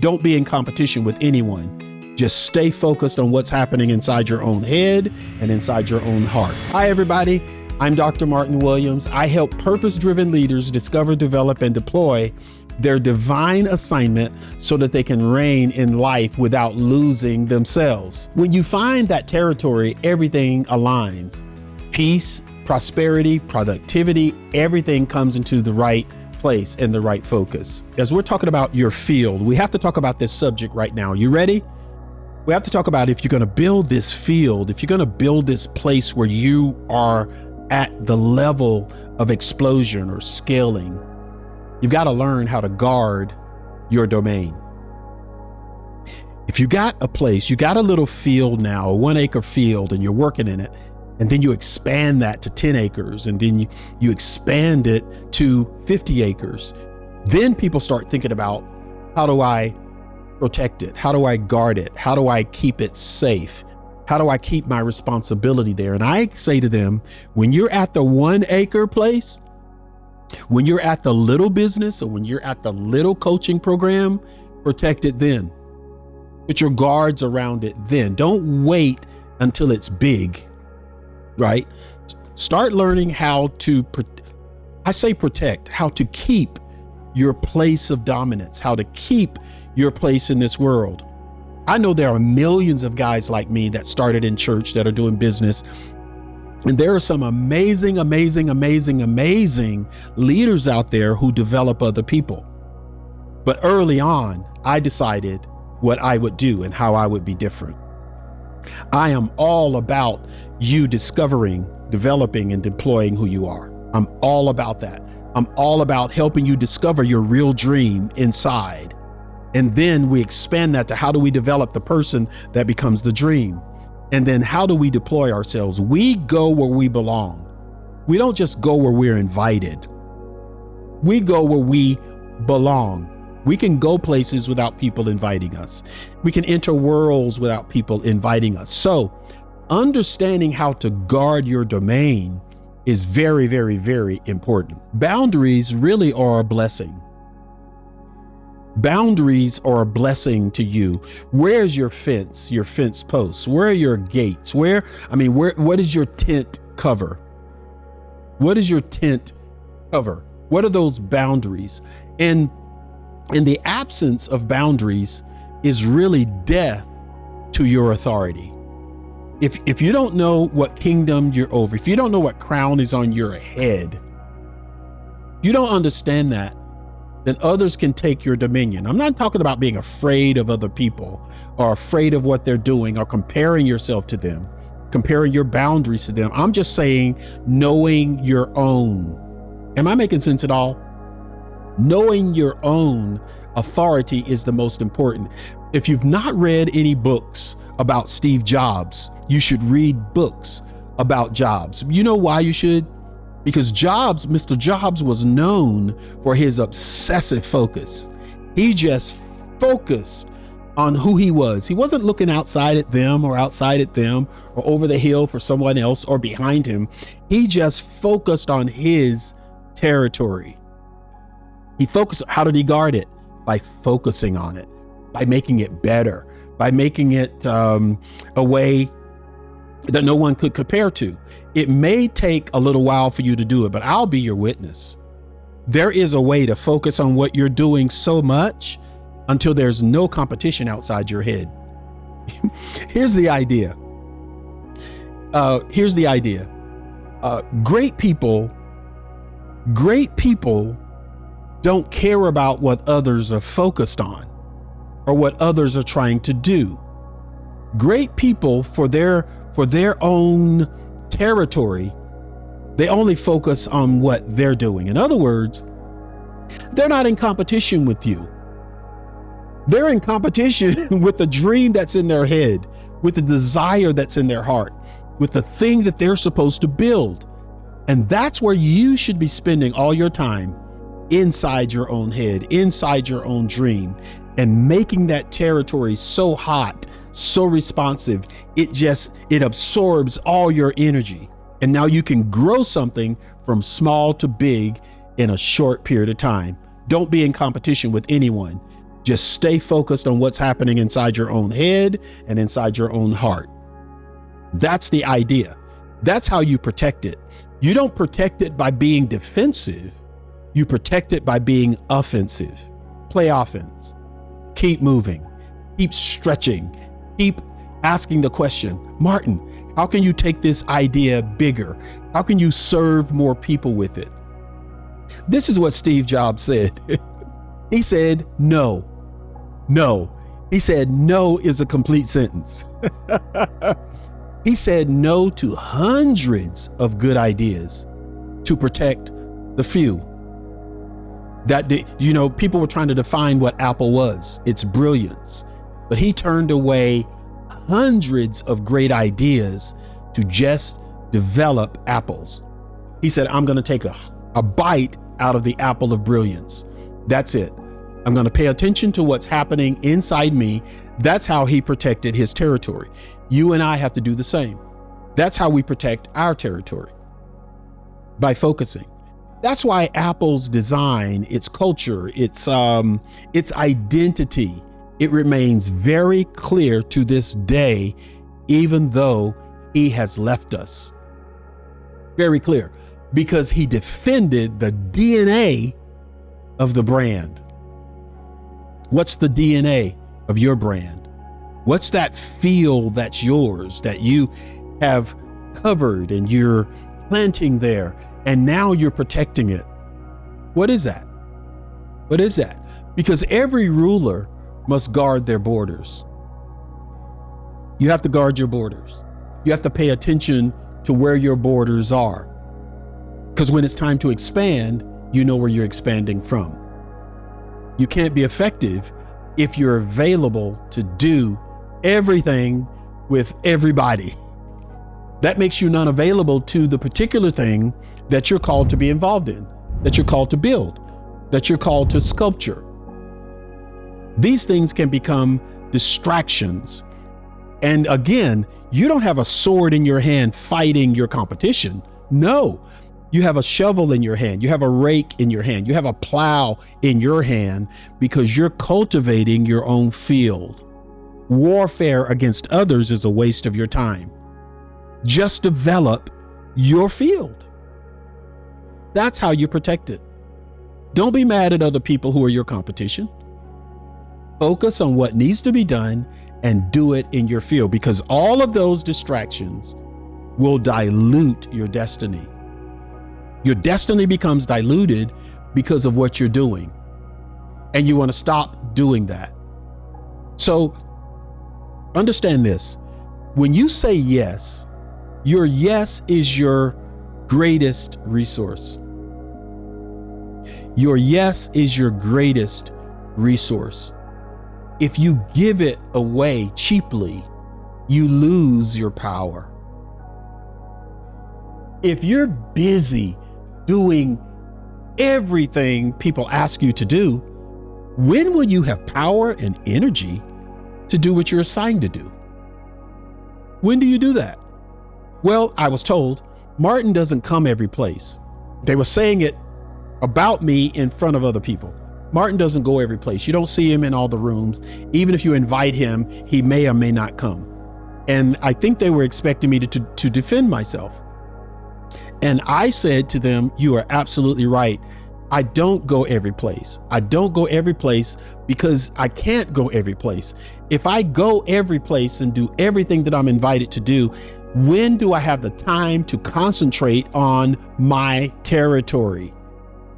Don't be in competition with anyone. Just stay focused on what's happening inside your own head and inside your own heart. Hi, everybody. I'm Dr. Martin Williams. I help purpose-driven leaders discover, develop, and deploy their divine assignment so that they can reign in life without losing themselves. When you find that territory, everything aligns. Peace, prosperity, productivity, everything comes into the right place and the right focus. As we're talking about your field, we have to talk about this subject right now. You ready? We have to talk about if you're going to build this field, if you're going to build this place where you are at the level of explosion or scaling, you've got to learn how to guard your domain. If you got a place, you got a little field now, a 1 acre field, and you're working in it, and then you expand that to 10 acres, and then you expand it to 50 acres. Then people start thinking about, how do I protect it? How do I guard it? How do I keep it safe? How do I keep my responsibility there? And I say to them, when you're at the 1 acre place, when you're at the little business, or when you're at the little coaching program, protect it then. Put your guards around it then. Don't wait until it's big, right? Start learning how to, protect, how to keep your place of dominance, how to keep your place in this world. I know there are millions of guys like me that started in church that are doing business. And there are some amazing, amazing, amazing, amazing leaders out there who develop other people. But early on, I decided what I would do and how I would be different. I am all about you discovering, developing, and deploying who you are. I'm all about that. I'm all about helping you discover your real dream inside. And then we expand that to how do we develop the person that becomes the dream? And then how do we deploy ourselves? We go where we belong. We don't just go where we're invited. We go where we belong. We can go places without people inviting us. We can enter worlds without people inviting us. So understanding how to guard your domain is very, very, very important. Boundaries really are a blessing. Boundaries are a blessing to you. Where's your fence posts? Where are your gates? What is your tent cover? What is your tent cover? What are those boundaries? And in the absence of boundaries is really death to your authority. If you don't know what kingdom you're over, if you don't know what crown is on your head, you don't understand that, then others can take your dominion. I'm not talking about being afraid of other people or afraid of what they're doing or comparing yourself to them, comparing your boundaries to them. I'm just saying knowing your own. Am I making sense at all? Knowing your own authority is the most important. If you've not read any books about Steve Jobs, you should read books about Jobs. You know why you should? Because Mr. Jobs was known for his obsessive focus. He just focused on who he was. He wasn't looking outside at them or over the hill for someone else or behind him. He just focused on his territory. He focused. How did he guard it? By focusing on it, by making it better, by making it a way that no one could compare to. It may take a little while for you to do it, but I'll be your witness. There is a way to focus on what you're doing so much until there's no competition outside your head. Here's the idea. Great people don't care about what others are focused on or what others are trying to do. Great people, for their own territory, they only focus on what they're doing. In other words, they're not in competition with you. They're in competition with the dream that's in their head, with the desire that's in their heart, with the thing that they're supposed to build. And that's where you should be spending all your time, inside your own head, inside your own dream, and making that territory so hot, so responsive, it absorbs all your energy. And now you can grow something from small to big in a short period of time. Don't be in competition with anyone. Just stay focused on what's happening inside your own head and inside your own heart. That's the idea. That's how you protect it. You don't protect it by being defensive. You protect it by being offensive. Play offense. Keep moving. Keep stretching. Keep asking the question, Martin, how can you take this idea bigger? How can you serve more people with it? This is what Steve Jobs said. He said, no. He said, no is a complete sentence. He said no to hundreds of good ideas to protect the few. People were trying to define what Apple was, its brilliance, but he turned away hundreds of great ideas to just develop apples. He said, I'm going to take a bite out of the apple of brilliance. That's it. I'm going to pay attention to what's happening inside me. That's how he protected his territory. You and I have to do the same. That's how we protect our territory, by focusing. That's why Apple's design, its culture, its identity, it remains very clear to this day, even though he has left us. Very clear, because he defended the DNA of the brand. What's the DNA of your brand? What's that feel that's yours, that you have covered and you're planting there, and now you're protecting it? What is that? What is that? Because every ruler must guard their borders. You have to guard your borders. You have to pay attention to where your borders are. Because when it's time to expand, you know where you're expanding from. You can't be effective if you're available to do everything with everybody. That makes you not available to the particular thing that you're called to be involved in, that you're called to build, that you're called to sculpture. These things can become distractions. And again, you don't have a sword in your hand fighting your competition. No, you have a shovel in your hand. You have a rake in your hand. You have a plow in your hand because you're cultivating your own field. Warfare against others is a waste of your time. Just develop your field. That's how you protect it. Don't be mad at other people who are your competition. Focus on what needs to be done and do it in your field, because all of those distractions will dilute your destiny. Your destiny becomes diluted because of what you're doing, and you want to stop doing that. So understand this. When you say yes, your yes is your greatest resource. Your yes is your greatest resource. If you give it away cheaply, you lose your power. If you're busy doing everything people ask you to do, when will you have power and energy to do what you're assigned to do? When do you do that? Well, I was told Martin doesn't come every place. They were saying it about me in front of other people. Martin doesn't go every place. You don't see him in all the rooms. Even if you invite him, he may or may not come. And I think they were expecting me to defend myself. And I said to them, you are absolutely right. I don't go every place. I don't go every place because I can't go every place. If I go every place and do everything that I'm invited to do, when do I have the time to concentrate on my territory?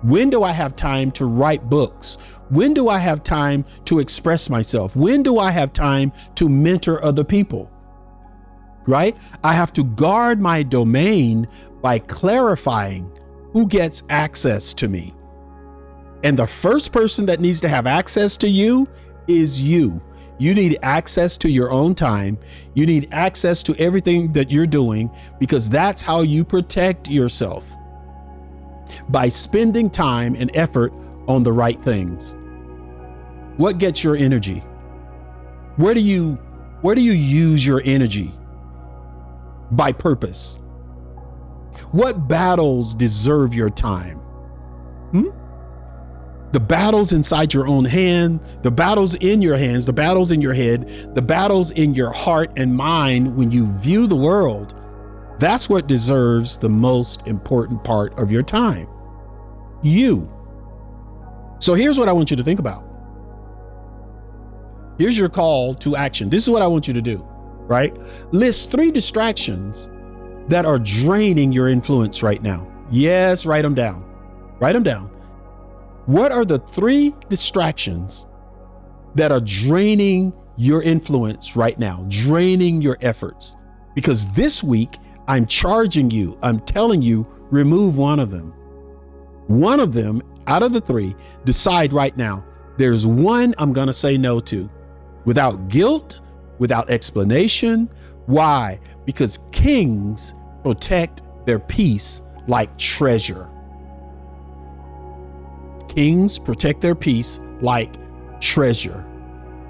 When do I have time to write books? When do I have time to express myself? When do I have time to mentor other people? Right? I have to guard my domain by clarifying who gets access to me. And the first person that needs to have access to you is you. You need access to your own time. You need access to everything that you're doing, because that's how you protect yourself. By spending time and effort on the right things. What gets your energy? Where do you use your energy? By purpose. What battles deserve your time? The battles inside your own hand, the battles in your hands, the battles in your head, the battles in your heart and mind when you view the world, that's what deserves the most important part of your time. You. So here's what I want you to think about. Here's your call to action. This is what I want you to do, right? List 3 distractions that are draining your influence right now. Yes, write them down. Write them down. What are the 3 distractions that are draining your influence right now, draining your efforts? Because this week, I'm charging you, I'm telling you, remove one of them. One of them out of the 3, decide right now, there's one I'm going to say no to without guilt, without explanation. Why? Because kings protect their peace like treasure. Kings protect their peace like treasure.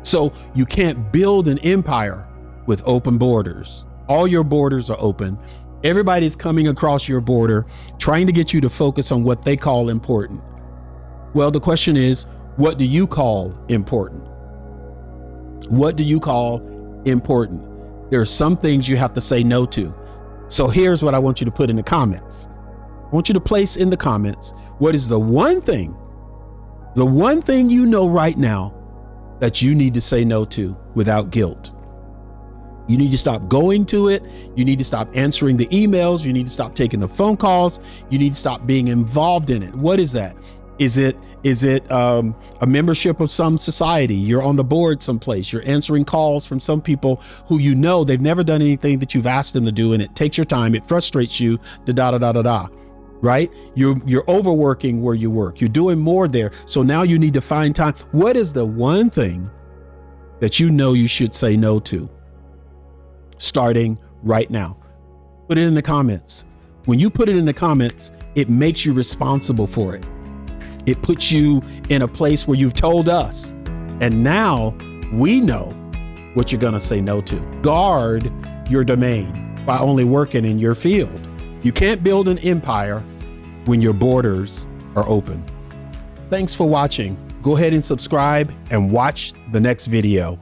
So you can't build an empire with open borders. All your borders are open. Everybody's coming across your border, trying to get you to focus on what they call important. Well, the question is, what do you call important? What do you call important? There are some things you have to say no to. So here's what I want you to put in the comments. I want you to place in the comments, what is the one thing you know right now that you need to say no to without guilt? You need to stop going to it. You need to stop answering the emails. You need to stop taking the phone calls. You need to stop being involved in it. What is that? Is it a membership of some society? You're on the board someplace. You're answering calls from some people who you know they've never done anything that you've asked them to do, and it takes your time. It frustrates you. Right? You're overworking where you work. You're doing more there. So now you need to find time. What is the one thing that you know you should say no to? Starting right now. Put it in the comments. When you put it in the comments, it makes you responsible for it. It puts you in a place where you've told us, and now we know what you're going to say no to. Guard your domain by only working in your field. You can't build an empire when your borders are open. Thanks for watching. Go ahead and subscribe and watch the next video.